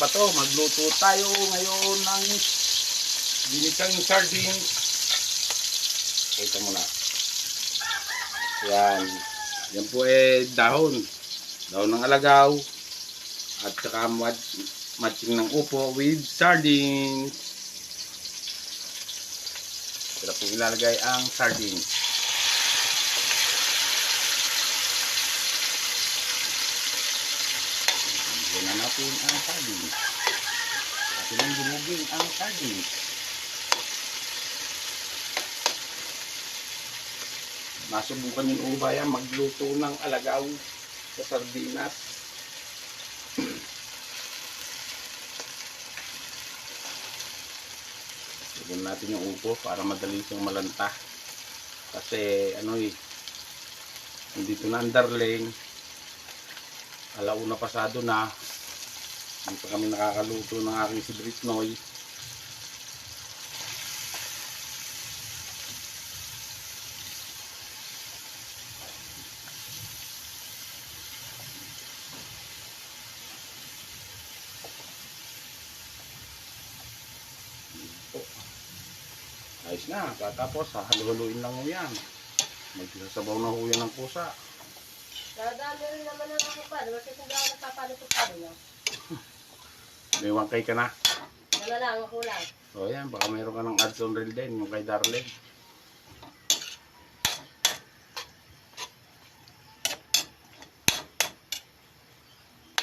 kabato, magluto tayo ngayon ng ginisang sardines. Ito muna. Yan. Yan po dahon. Dahon ng alagaw. At saka matching ng upo with sardines. Ito po ilalagay ang sardines. Lagyan na natin ang sardines. Natin ang dumugin ang sardines. Masubukan yung ubaya magluto ng alagaw sa sardinas. Lagyan natin yung upo para madali siyang malanta. Kasi hindi ito na ang darling. Alauna pasado na. Hindi pa kami nakakaluto ng aking si Britnoy. Ayos na, tapos haluin lang mo yan. Magsasabaw na ho yan ng pusa. Dadami rin naman ang ako pa. Kasi kung gano'n nagpapaluto pa rin. May wangkay ka na. Wala lang, ako lang. O yan, baka mayroon ka ng ads on reel din, yung kay Darlene.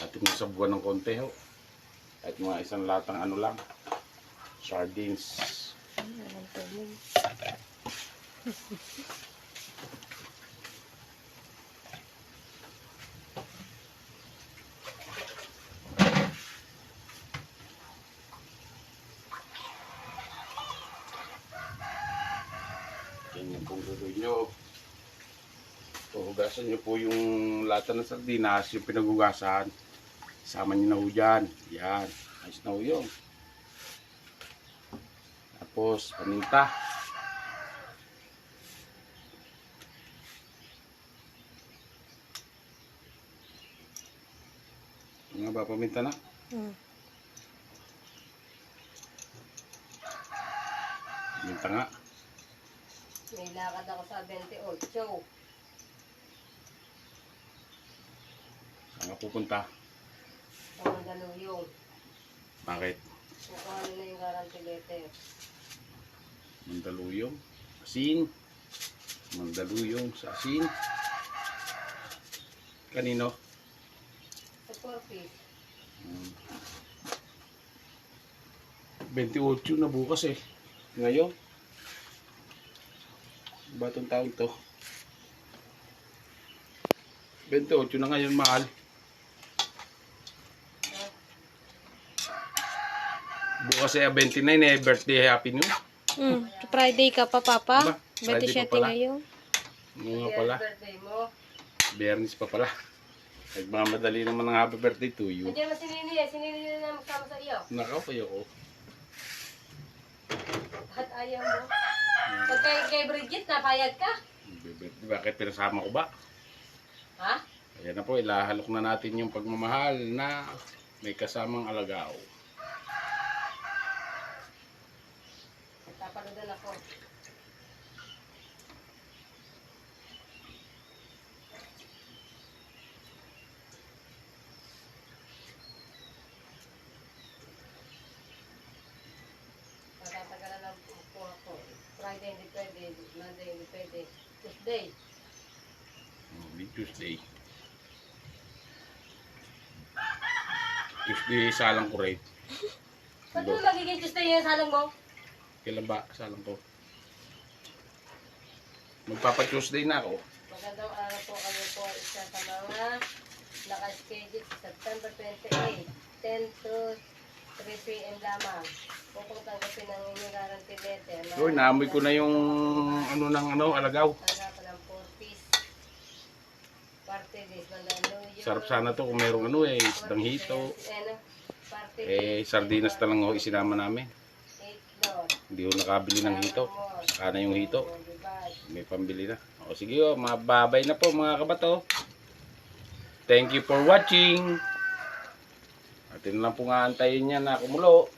Atin mo sabuan ng konti ho. Kahit mga isang latang lang. Sardines. Yan pong gagawin nyo. Hugasan nyo po yung lata ng sardinas, yung pinaghugasan. Sama nyo na ho dyan. Yan. Ayos na ho yun. Tapos, paminta. Nga ba, paminta na? Paminta nga. May lakad ako sa 28. Saan ka pupunta? Sa Mandaluyong. Bakit? Kukuha nila yung guarantee letter. Mandaluyong. Asin. Mandaluyong sa asin. Kanino? Sa Corpus. 28 na bukas eh. Ngayon. Batong taon to. 28 na ngayon, mahal. Bukas ay 29 eh, birthday, happy new. Friday ka pa, Papa? Ba, Friday 27 pa pala. ngayon. Nga pala. Birthday mo. Biyernes pa pala. Nagmamadali naman ng happy birthday to you. Nandiyan mo si Nini eh. Si Nini na magkama sa iyo. Nakaw kayo ko. At ayaw mo. Pag kay Bridget, napayag ka. Bakit pinasama ko ba? Ha? Ayan na po, ilahalok na natin yung pagmamahal na may kasamang alagaw. Tapaludan ako. Matatagalan lang po ako. Friday hindi pwede. Monday hindi pwede. Tuesday. Tuesday. Tuesday, salang ko rate. Ba't mo magiging Tuesday yung salong mo? Kailan ba salang ko? Magpapa-Tuesday na ako. Magandang araw po kayo po isa sa mga naka-schedule sa September 28, 10 to 3 p.m. lamang. Upang tanggapin ang inyong guarantee letter. Uy, naamoy ko na yung alagaw. Hanapan ng 4-piece. Party list. Mandaluyong. Sarap sana to kung mayroong isdang hito. Party Sardinas na lang isinama namin. Hindi ko nakabili ng hito. Saka na yung hito. May pambili na. O sige mababay na po mga kabato. Thank you for watching. At Atin lang po nga antayin niya na kumulo.